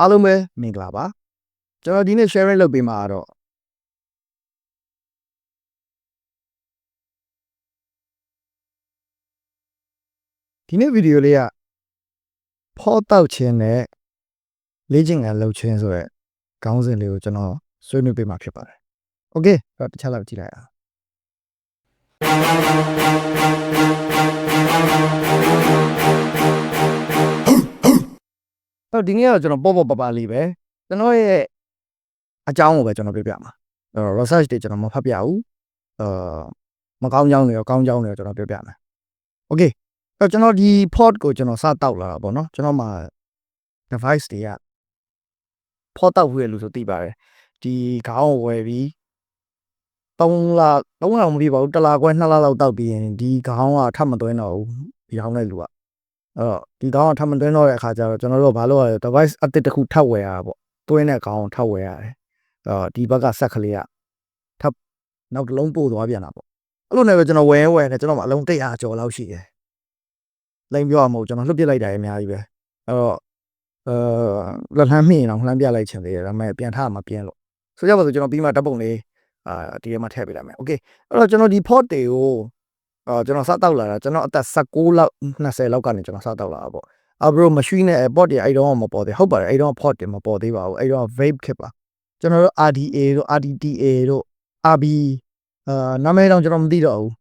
အားလုံးပဲမင်္ဂလာပါကျွန်တော်ဒီနေ့ sharing လုပ်ပေးမှာတော့ဒီနေ့ဗီဒီယိုလေးကဖောတောက်ခြင်းနဲ့လေ့ကျင့်ခန်းလုပ်ခြင်းဆိုရဲခေါင်းစဉ်လေးကိုကျွန်တော်ဆွေးနွေးပေးမှာဖြစ်ပါတယ်။ Okay တော့တခြားလောက်ကြည့်လိုက်အောင်တော့ဒီနေ့ကတော့ကျွန်တော်ပေါ့ပပလေးပဲကျွန်တော်ရဲ့အကြောင်းကိုပဲကျွန်တော်ပြပြမှာresearch တွေကျွန်တော်မဖတ်ပြဘူးမကောင်းကြောင်းတွေရောကောင်းကြောင်းတွေရောကျွန်တော်ပြပြမယ်။ Okay အဲ့ကျွန်တော်ဒီ pod ကိုကျွန်တော်စတောက်လာတာပေါ့နော်ကျွန်တော်မှာ device တွေက pod တောက်ဘူးရလို့ဆိုသိပါတယ်ဒီခေါင်းကိုဝယ်ပြီး3လမပြည့်ပါဘူး1လခွဲ2လလောက်တောက်ပြီးရင်ဒီခေါင်းကထပ်မသွင်းတော့ဘူးဒီခေါင်းလိုက်လူကဒီခေါင်းကထပ်မသွင်းတော့တဲ့အခါကျတော့ကျွန်တော်တို့ဘာလို့လဲ device အသစ်တစ်ခုထပ်ဝယ်ရတာပေါ့သွင်းတဲ့ခေါင်းထပ်ဝယ်ရတယ်ဒီဘက်ကဆက်ကလေးကထပ်နောက်တစ်လုံးပို့သွားပြန်တာပေါ့အဲ့လိုနဲ့ပဲကျွန်တော်ဝယ်နေကျွန်တော်မှအလုံး100ကျော်လောက်ရှိတယ်လိမ်ပြောရမဟုတ်ကျွန်တော်လှုပ်ပစ်လိုက်တာအများကြီးပဲအဲ့တော့လက်လှမ်းမြင်အောင်လှမ်းပြလိုက်ချင်သေးတယ်ဒါပေမဲ့ပြန်ထားမှပြင်းလို့ဆိုကြပါစို့ကျွန်တော်ပြီးမှဓာတ်ပုံလေးဒီထဲမှာထည့်ပေးလိုက်မယ်โอเคအဲ့တော့ကျွန်တော်ဒီ pod တွေကိုကျွန်တော်စတောက်လာတာကျွန်တော်အသက်16လောက်20လောက်ကနေကျွန်တော်စတောက်လာတာပေါ့ဘရိုမရွှီနဲ့ pod တွေအဲ့တော့မပေါ်သေးဟုတ်ပါတယ်အဲ့တော့ pod တွေမပေါ်သေးပါဘူးအဲ့တော့ vape ခစ်ပါကျွန်တော်တို့ RDA တို့ RDTA တို့ RB နာမည်တော့ကျွန်တော်မသိတော့ဘူး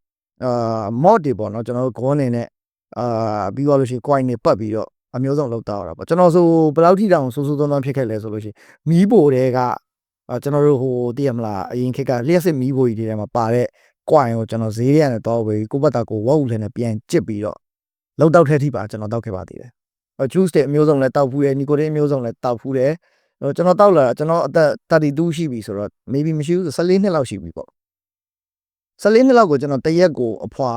mod တွေပေါ့နော်ကျွန်တော်တို့ခေါင်းနေနဲ့ပြီးသွားလို့ရှိရင် coin တွေပတ်ပြီးတော့အမျိုးဆုံးလောက်တာတာပေါ့ကျွန်တော်ဆိုဘယ်လောက်ထိတောင်ဆိုးသွမ်းဖြစ်ခဲ့လဲဆိုလို့ရှိရင်မီးပိုတွေကကျွန်တော်တို့ဟိုသိရမလားအရင်ခေတ်ကလျှက်စစ်မီးပိုတွေထဲမှာပါတဲ့ coin ကိုကျွန်တော်ဈေးရနဲ့တော့ပြီးကိုယ့်ဘက်ကကိုဝက်ဦးထဲနဲ့ပြန်ကျစ်ပြီးတော့လောက်တောက်ထဲထိပါကျွန်တော်တောက်ခဲ့ပါသေးတယ်juice တွေအမျိုးဆုံးလည်းတောက်ဖူးတယ် nicotine အမျိုးဆုံးလည်းတောက်ဖူးတယ်ကျွန်တော်တောက်လာတာကျွန်တော်အသက်32ရှိပြီဆိုတော့ maybe မရှိဘူးဆို14နှစ်လောက်ရှိပြီပေါ့14နှစ်လောက်ကိုကျွန်တော်တရက်ကိုအဖွာ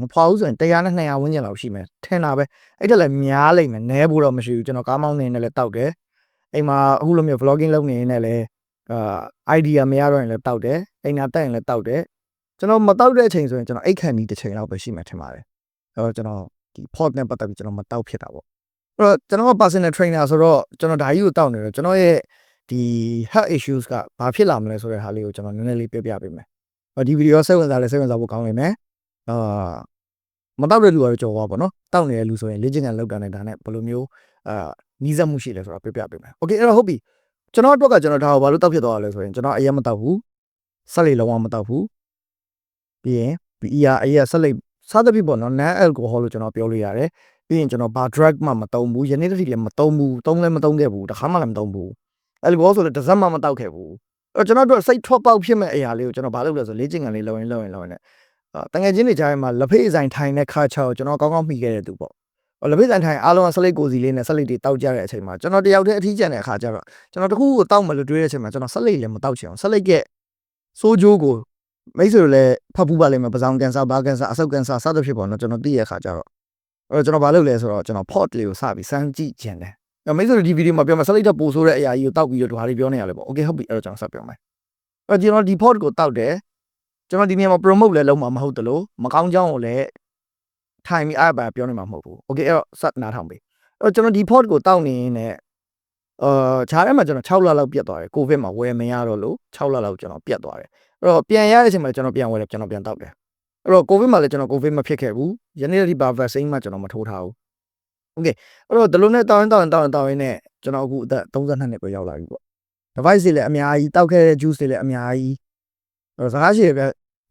မဖွာဘူးဆိုရင်100နဲ့200ဝန်းကျင်လောက်ရှိမယ်ထင်တာပဲအဲ့တက်လည်းများလိမ့်မယ်နဲဖို့တော့မရှိဘူးကျွန်တော်ကားမောင်းနေနဲ့လည်းတောက်တယ်အိမ်မှာအခုလိုမျိုး vlogging လုပ်နေနေလည်းidea မရတော့ရင်လည်းတောက်တယ်အိမ်နာတက်ရင်လည်းတောက်တယ်ကျွန်တော်မတောက်တဲ့အချိန်ဆိုရင်ကျွန်တော်အိတ်ခန့်ဒီတစ်ချိန်လောက်ပဲရှိမှထင်ပါတယ်အဲ့တော့ကျွန်တော်ဒီ pod နဲ့ပတ်သက်ပြီးကျွန်တော်မတောက်ဖြစ်တာပေါ့အဲ့တော့ကျွန်တော်က personal trainer ဆိုတော့ကျွန်တော်ဒါကြီးကိုတောက်နေတော့ကျွန်တော်ရဲ့ဒီ health issues ကဘာဖြစ်လာမလဲဆိုတဲ့ဟာလေးကိုကျွန်တော်နည်းနည်းလေးပြပြပေးမယ်ဒီဗီဒီယိုစိတ်ဝင်စားဖို့ကောင်းနေမယ်မတောက်တဲ့လူကတော့ကြော်သွားပါတော့တောက်နေတဲ့လူဆိုရင်လေ့ကျင့်ခန်းလုပ်တာနဲ့ဒါနဲ့ဘယ်လိုမျိုးနီးစပ်မှုရှိလဲဆိုတော့ပြပြပေးမယ်โอเคအဲ့တော့ဟုတ်ပြီကျွန်တော်အတွက်ကကျွန်တော်ဒါကိုဘာလို့တောက်ဖြစ်သွားရလဲဆိုရင်ကျွန်တော်အရင်မတောက်ဘူးဆက်လေလုံးဝမတောက်ဘူးပြီးရင်အရာဆက်လေစားသဖြင့်ပေါ့နော် non alcohol လို့ကျွန်တော်ပြောလို့ရတယ်ပြီးရင်ကျွန်တော်ဘာ drug မှမသုံးဘူးယနေ့တည်းလည်းမသုံးဘူးသုံးလည်းမသုံးခဲ့ဘူးတခါမှလည်းမသုံးဘူး alcohol ဆိုလည်းတစ်စက်မှမတောက်ခဲ့ဘူးအဲ့ကျွန်တော်တို့စိတ်ထွက်ပေါက်ဖြစ်မဲ့အရာလေးကိုကျွန်တော်ဘာလုပ်လဲဆိုလေ့ကျင့်ခန်းလေးလုပ်ရင်နဲ့တငယ်ချင်းတွေကြားထဲမှာလက်ဖေးဆိုင်ထိုင်တဲ့ခါချောကျွန်တော်ကောင်းကောင်းမှီခဲ့တဲ့သူပေါ့လက်ဖေးဆိုင်ထိုင်အားလုံးကဆက်လက်ကိုစီလေးနဲ့ဆက်လက်တွေတောက်ကြတဲ့အချိန်မှာကျွန်တော်တယောက်တည်းအထီးကျန်တဲ့အခါကျတော့ကျွန်တော်တခုကိုတောက်မလို့တွေးတဲ့အချိန်မှာကျွန်တော်ဆက်လက်လည်းမတောက်ချင်အောင်ဆက်လက်ကစိုးကြိုးကိုမိတ်ဆွေတို့လည်းဖတ်ပူးပါလိမ့်မယ်ပဇောင်ကန်ဆာဘာကန်ဆာအဆုတ်ကန်ဆာစသဖြင့်ပေါ့နော်ကျွန်တော်သိရတဲ့အခါကျတော့ကျွန်တော်ဘာလုပ်လဲဆိုတော့ကျွန်တော် pod လေးကိုစပြီးစမ်းကြည့်ကျင်တယ်မိတ်ဆွေတို့ဒီဗီဒီယိုမှာပြောမှာဆက်လက်တက်ပို့ဆိုတဲ့အရာကြီးကိုတောက်ပြီးတော့ဒါတွေပြောနေရလဲပေါ့ okay ဟုတ်ပြီအဲ့တော့ကျွန်တော်ဆက်ပြောမယ်ကျွန်တော်ဒီ pod ကိုတောက်တယ်ကျွန်တော်ဒီနေရာမှာ promote လည်းလုပ်မှာမဟုတ်တလို့မကောင်းကြောင်းကိုလည်းထိုင်ပြီးအားပါပြောနေမှာမဟုတ်ဘူး okay အဲ့တော့စနားထောင်ပေးအဲ့တော့ကျွန်တော်ဒီ pod ကိုတောက်နေနေခြားထဲမှာကျွန်တော်6လလောက်ပြတ်သွားတယ်ကိုဗစ်မှာဝယ်မရတော့လို့6လလောက်ကျွန်တော်ပြတ်သွားတယ်အဲ့တော့ပြန်ရတဲ့အချိန်မှာကျွန်တော်ပြန်ဝယ်တယ်ကျွန်တော်ပြန်တောက်တယ်အဲ့တော့ကိုဗစ်မှာလည်းကျွန်တော်ကိုဗစ်မဖြစ်ခဲ့ဘူးယနေ့ဒီဘာ vaccine မှာကျွန်တော်မထိုးထားဘူး okay အဲ့တော့ဒီလိုနဲ့တောင်းရင်နဲ့ကျွန်တော်အခုအသက်32နှစ်ပဲရောက်လာပြီပေါ့ device တွေလည်းအများကြီးတောက်ခဲ့တဲ့ juice တွေလည်းအများကြီးစကားရှိရပြ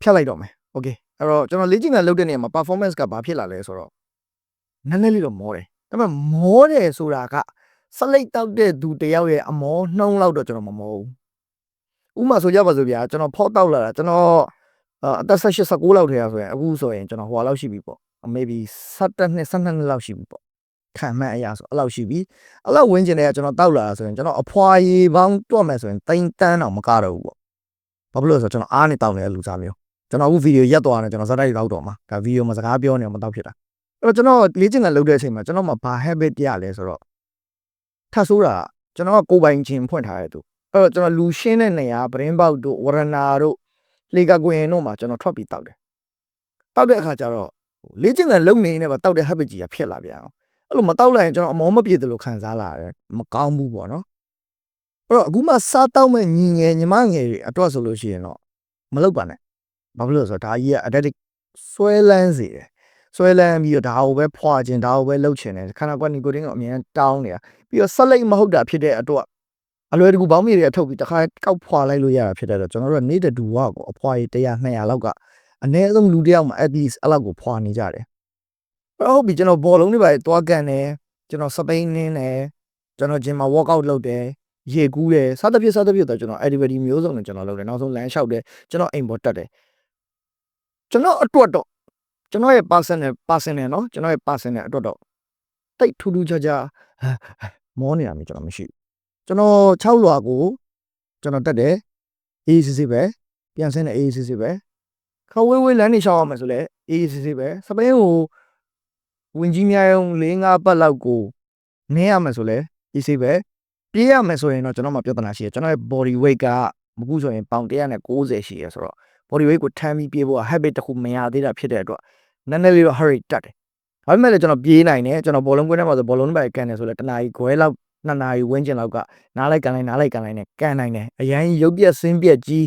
ဖြတ်လိုက်တော့မယ် okay အဲ့တော့ကျွန်တော်လေ့ကျင့်ခန်းလုပ်တဲ့နေရာမှာ performance ကဘာဖြစ်လာလဲဆိုတော့နည်းနည်းလေးတော့မောတယ်ဒါပေမဲ့မောတယ်ဆိုတာကဆက်လိုက်တောက်တဲ့သူတယောက်ရဲ့အမောနှုံးလောက်တော့ကျွန်တော်မမောဘူးဥပမာဆိုကြပါစို့ဗျာကျွန်တော်ဖောက်တောက်လာတာကျွန်တော်အသက်18 19လောက်ထဲရဆိုရင်အခုဆိုရင်ကျွန်တော်ဟိုလောက်ရှိပြီပေါ့ maybe 17နှစ်12နှစ်လောက်ရှိပြီပေါ့ခံမှန်းအရာဆိုအဲ့လောက်ရှိပြီအဲ့လောက်ဝင်းကျင်တဲ့ကကျွန်တော်တောက်လာတာဆိုရင်ကျွန်တော်အဖွာရည်ပေါင်းတွက်မယ်ဆိုရင်တိန်တန်းတော့မကတော့ဘူးပေါ့ဘာဖြစ်လို့လဲဆိုတော့ကျွန်တော်အားနေတောက်နေတဲ့လူစားမျိုးကျွန်တော်အခုဗီဒီယိုရက်သွားတယ်ကျွန်တော်ဇာတ်တိုက်တောက်တော့မှာဒါဗီဒီယိုမှာစကားပြောနေအောင်မတောက်ဖြစ်တာအဲ့တော့ကျွန်တော်လေ့ကျင့်ခန်းလုပ်တဲ့အချိန်မှာကျွန်တော်မှာဘာ habit ပြလဲဆိုတော့ထပ်ဆိုးတာကျွန်တော်ကကိုယ်ပိုင်ခြင်းဖွင့်ထားတဲ့သူအဲ့တော့ကျွန်တော်လူရှင်းတဲ့နေရာပရင်းပေါက်တို့ဝရဏာတို့လေကကွင်တို့မှာကျွန်တော်ထွက်ပြီးတောက်တယ်တောက်တဲ့အခါကျတော့လေ့ကျင့်ခန်းလုပ်နေနေပါတောက်တဲ့ habit ကြီးကဖြစ်လာပြန်အောင် အဲ့လိုမတောက်လိုက်ရင်ကျွန်တော်အမောမပြည့်တယ်လို့ခံစားလာတယ်မကောင်းဘူးပေါ့နော်အဲ့တော့အခုမှစားတောက်မဲ့ညီငယ်ညီမငယ်တွေအတွက်ဆိုလို့ရှိရင်တော့မလုပ်ပါနဲ့ဘာဖြစ်လို့ဆိုတော့ဒါကြီးက addict ဆွဲလန်းစေတယ်ဆွဲလန်းပြီးတော့ဒါကိုပဲဖွာခြင်းဒါကိုပဲလှုပ်ချင်တယ်ခန္ဓာကိုယ်နီကိုတင်းကအမြဲတောင်းနေတာပြီးတော့ဆက်လိုက်မဟုတ်တာဖြစ်တဲ့အတွက်အလွယ်တကူဘောင်းမြေတွေထုတ်ပြီးတစ်ခါကောက်ဖွာလိုက်လို့ရတာဖြစ်တဲ့တော့ကျွန်တော်တို့ကနေတဲ့ဒူဝါကိုအဖွာရီ100 200လောက်ကအနည်းဆုံးလူတစ်ယောက်မှာ at least အဲ့လောက်ကိုဖွာနေကြတယ်ဟုတ်ပြီကျွန်တော်ဘောလုံးတွေပါသွားကန်တယ်ကျွန်တော်စပိန်နင်းတယ်ကျွန်တော်ဂျင်မှာ workout လုပ်တယ်ရေကူးတယ်စသဖြင့်တော့ကျွန်တော် activity မျိုးစုံနဲ့ကျွန်တော်လုပ်တယ်နောက်ဆုံးလမ်းလျှောက်တယ်ကျွန်တော်အိမ်ပေါ်တက်တယ်ကျွန်တော်အတွက်တော့ကျွန်တော်ရဲ့ personal เนาะကျွန်တော်ရဲ့ personal အတွက်တော့တိတ်ထူးထူးခြားခြားမောနေတာမျိုးကျွန်တော်မရှိဘူးကျွန်တော်6လွာကိုကျွန်တော်တက်တယ်အေးစစ်စစ်ပဲပြန်ဆင်းတယ်အေးစစ်စစ်ပဲခဝေးဝေးလမ်းနေရှောက်အောင်မယ်ဆိုလဲအေးစစ်စစ်ပဲစပိန်ကိုဝင်ကြီးများရုံ4-5ပတ်လောက်ကိုနင်းရမယ်ဆိုလဲအေးစစ်ပဲပြေးရမယ်ဆိုရင်တော့ကျွန်တော်မှပြဿနာရှိတယ်ကျွန်တော်ရဲ့ body weight ကမကူဆိုရင်ပေါင်190ရှိရဆိုတော့ body weight ကိုထမ်းပြီးပြေးဖို့ habit တစ်ခုမရသေးတာဖြစ်တဲ့အတွက်နည်းနည်းလေးတော့ hurry တက်တယ်ဒါပေမဲ့လည်းကျွန်တော်ပြေးနိုင်တယ်ကျွန်တော်ဘောလုံးကွင်းထဲမှာဆိုဘောလုံးတွေကန်တယ်ဆိုလဲတနားကြီးခွဲလောက်2နာရီဝန်းကျင်လောက်ကနားလိုက်ကန်လိုက်နဲ့ကန်နိုင်တယ်အရင်ရုပ်ပြက်ဆင်းပြက်ကြီး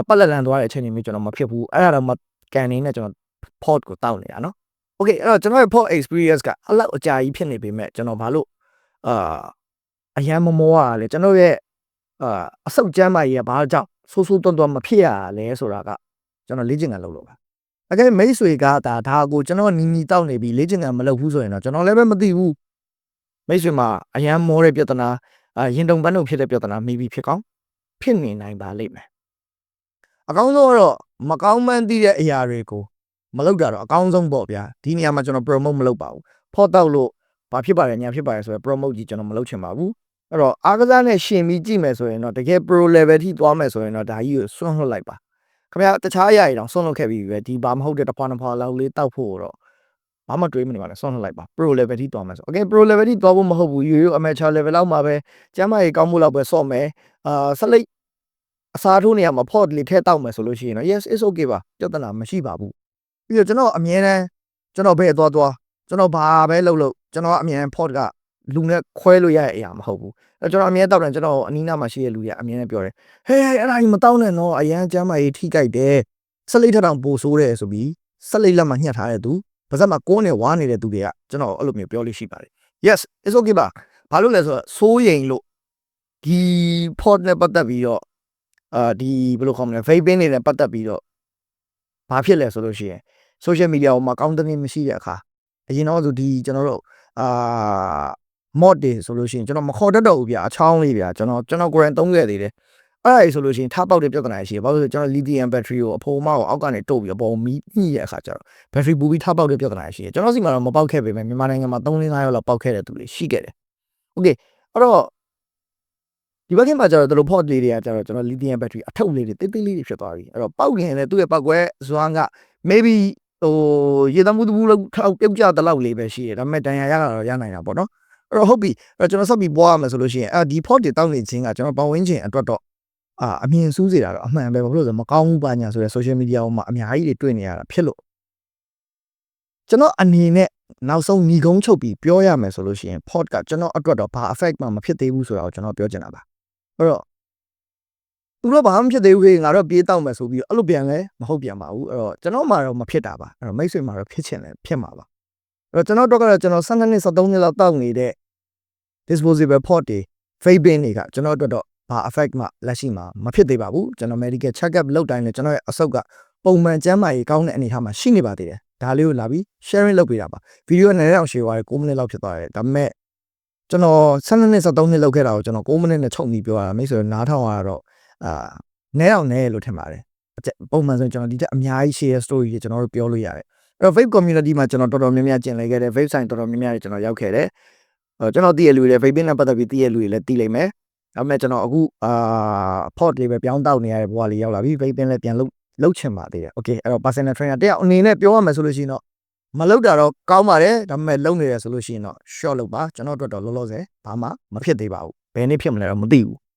ပတ်လက်လန်သွားတဲ့အချိန်တွေမျိုးကျွန်တော်မဖြစ်ဘူးအဲ့ဒါတော့မကန်နေနဲ့ကျွန်တော် port ကိုတောက်နေတာနော် okay အဲ့တော့ကျွန်တော်ရဲ့ port experience ကအလောက်အကြာကြီးဖြစ်နေပေမဲ့ကျွန်တော်ဘာလို့အရန်မမောရလဲကျွန်တော်ရဲ့အဆုတ်ကျမ်းမာကြီးကဘာကြောင့်ဆိုးဆိုးတွန်းတွန်းမဖြစ်ရလဲဆိုတာကကျွန်တော်လေ့ကျင့်ခန်းလုပ်လို့ပါအကယ်မိတ်ဆွေကဒါကိုကျွန်တော်နီတောက်နေပြီလေ့ကျင့်ခန်းမလုပ်ဘူးဆိုရင်တော့ကျွန်တော်လည်းပဲမသိဘူးမိတ်ဆွေမှာအရန်မောတဲ့ပြဿနာရင်တုံပန်းတုံဖြစ်တဲ့ပြဿနာမိပြီးဖြစ်ကောင်းဖြစ်နေနိုင်ပါလိမ့်မယ်အကောင်းဆုံးတော့မကောင်းမှန်းသိတဲ့အရာတွေကိုမလုပ်တာတော့အကောင်းဆုံးပေါ့ဗျာဒီနေရာမှာကျွန်တော် promote မလုပ်ပါဘူးဖော့တောက်လို့ဘာဖြစ်ပါတယ်ညာဖြစ်ပါတယ်ဆိုရယ် promote ကြီးကျွန်တော်မလုပ်ချင်ပါဘူးအဲ့တော့အားကစားနဲ့ရှင်ပြီးကြည့်မယ်ဆိုရင်တော့တကယ် pro level ထိသွားမယ်ဆိုရင်တော့ဒါကြီးကိုစွန့်လွတ်လိုက်ပါခင်ဗျာတခြားအရာတွေတော့စွန့်လွတ်ခဲ့ပြီးပဲဒီဘာမဟုတ်တဲ့တစ်ဖွာနှစ်ဖွာလောက်လေးတောက်ဖို့တော့ဘာမှတွေးမနေပါနဲ့စွန့်လွတ်လိုက်ပါ pro level ထိသွားမယ်ဆို okay pro level ထိသွားဖို့မဟုတ်ဘူးရိုးရိုး amateur level လောက်မှာပဲကျမ်းမာရေးကောင်းမှုလောက်ပဲစော့မယ်ဆက်လိုက်အစားထိုးနေရမှာ port လေးထည့်တောက်မယ်ဆိုလို့ရှိရင်တော့ yes it's okay ပါပြဿနာမရှိပါဘူးပြီးတော့ကျွန်တော်အမြဲတမ်းကျွန်တော်ဘယ်သွားကျွန်တော်ဘာပဲလုပ်ကျွန်တော်ကအမြဲတမ်း port ကလူနဲ့ခွဲလို့ရတဲ့အရာမဟုတ်ဘူးအဲ့ကျွန်တော်အမြဲတောက်တယ်ကျွန်တော်အနီးနားမှာရှိတဲ့လူတွေအမြဲတမ်းပြောတယ်ဟေးအဲ့ဒါကြီးမတောက်နဲ့နော်အရန်ကျမ်းမာရေးထိကြိုက်တယ်ဆက်လိတ်ထထောင်ပိုဆိုးတယ်ဆိုပြီးဆက်လိတ်လက်မှာညှက်ထားတဲ့သူပါဇက်မှာကိုးနဲ့ဝါနေတဲ့သူတွေကကျွန်တော်အဲ့လိုမျိုးပြောလို့ရှိပါတယ် yes it's okay ပါဘာလို့လဲဆိုတော့စိုးရိမ်လို့ဒီ port နဲ့ပတ်သက်ပြီးတော့ဒီဘယ်လိုခေါ်မလဲ vaping တွေနဲ့ပတ်သက်ပြီးတော့ဘာဖြစ်လဲဆိုလို့ရှိရင် social media ပေါ်မှာကောင်းတဲ့နေ့မရှိတဲ့အခါအရင်တော့ဆိုဒီကျွန်တော်တို့mod တွေဆိုလို့ရှိရင်ကျွန်တော်မခေါ်တတ်တော့ဘူးဗျာအချောင်းလေးဗျာကျွန်တော်ကိုယ်တိုင်သုံးခဲ့သေးတယ်အဲ့ဒါဆိုလို့ရှိရင်ထားပေါက်တဲ့ပြဿနာရှိတယ်ဘာလို့လဲဆိုတော့ကျွန်တော် lithium battery ကိုအဖိုးမကိုအောက်ကနေတုတ်ပြီးပေါ်မီးညှိရဲ့အခါကျတော့ battery ပူပြီးထားပေါက်တဲ့ပြဿနာရှိတယ်ကျွန်တော်စီမှာတော့မပေါက်ခဲ့ပေမဲ့မြန်မာနိုင်ငံမှာ3-5ရောက်လောက်ပေါက်ခဲ့တဲ့သူတွေရှိခဲ့တယ် okay အဲ့တော့ဒီဘက်ခင်မှာကျတော့တို့ port လေးတွေကကျတော့ကျွန်တော် lithium battery အထုပ်လေးတွေတိတ်တိတ်လေးတွေဖြစ်သွားပြီအဲ့တော့ပေါက်ခင်လည်းသူ့ရဲ့ပောက်ကွဲဇွမ်းက maybe ရေတမှုတမှုလောက်ပြုတ်ကျတဲ့လောက်လေးပဲရှိတယ်ဒါပေမဲ့တန်ရာရတော့ရနိုင်တာပေါ့နော်အဲ့တော့ဟုတ်ပြီအဲ့တော့ကျွန်တော်ဆက်ပြီးပွားရမယ်ဆိုလို့ရှိရင်ဒီ port တွေတောက်နေခြင်းကကျွန်တော်ပတ်ဝန်းကျင်အတွက်တော့အမြင်စူးစေတာတော့အမှန်ပဲဘာလို့လဲဆိုတော့မကောင်းဘူးပါညာဆိုတဲ့ social media ပေါ်မှာအများကြီးတွေတွေ့နေရတာဖြစ်လို့ကျွန်တော်အနေနဲ့နောက်ဆုံးညီကုန်းချုပ်ပြီးပြောရမယ်ဆိုလို့ရှိရင် port ကကျွန်တော်အတွက်တော့ဘာ effect မှမဖြစ်သေးဘူးဆိုတာကိုကျွန်တော်ပြောချင်တာပါအဲ့တော့သူတို့ဘာမှမဖြစ်သေးဘူးခေငါတော့ပြေးတောက်မယ်ဆိုပြီးအဲ့လိုပြန်လဲမဟုတ်ပြန်ပါဘူးအဲ့တော့ကျွန်တော်မှတော့မဖြစ်တာပါအဲ့တော့မိတ်ဆွေမှတော့ဖြစ်ချင်တယ်ဖြစ်မှာပါအဲ့တော့ကျွန်တော်တော့ကတော့ကျွန်တော်12နှစ်13နှစ်လောက်တောက်နေတဲ့ disposable port တွေ vaping တွေကကျွန်တော်အတွက်တော့ဘာ effect မှလက်ရှိမှာမဖြစ်သေးပါဘူးကျွန်တော် medical check up လုပ်တိုင်းလည်းကျွန်တော်ရဲ့အဆုတ်ကပုံမှန်ကျန်းမာရေးကောင်းတဲ့အနေအထားမှာရှိနေပါသေးတယ်ဒါလေးကိုလာပြီး sharing လုပ်ပေးတာပါဗီဒီယိုနဲ့လည်းအောင် share သွားတယ်9မိနစ်လောက်ဖြစ်သွားတယ်ဒါပေမဲ့ကျွန်တော်12နှစ်13နှစ်လောက်ခဲ့တာကိုကျွန်တော်9မိနစ်နဲ့ချုပ်ပြီးပြောတာမိတ်ဆွေနားထောင်ရတော့နဲအောင်နဲလို့ထင်ပါတယ်ပုံမှန်ဆိုကျွန်တော်ဒီတက်အများကြီး share story တွေကျွန်တော်တို့ပြောလို့ရတယ်အဲ့တော့ vape community မှာကျွန်တော်တော်တော်များများကျင်လည်ခဲ့တယ် vape ဆိုင်တော်တော်များများတွေကျွန်တော်ရောက်ခဲ့တယ်ကျွန်တော်သိရလူတွေ vape နဲ့ပတ်သက်ပြီးသိရလူတွေလည်းသိလိမ့်မယ်ဒါပေမဲ့ကျွန်တော်အခုport လေးပဲပြောင်းတောက်နေရတဲ့ဘဝလေးရောက်လာပြီ vape လည်းပြန်လုပ်ချင်ပါသေးတယ် okay အဲ့တော့ personal trainer တယောက်အနေနဲ့ပြောရမယ်ဆိုလို့ရှိရင်တော့မလုပ်တာတော့ကောင်းပါတယ်ဒါပေမဲ့လုပ်နေရဆိုလို့ရှိရင်တော့ short လုပ်ပါကျွန်တော်တို့တော့လောလောဆယ်ဘာမှမဖြစ်သေးပါဘူးဘယ်နေ့ဖြစ်မလဲတော့မသိဘူး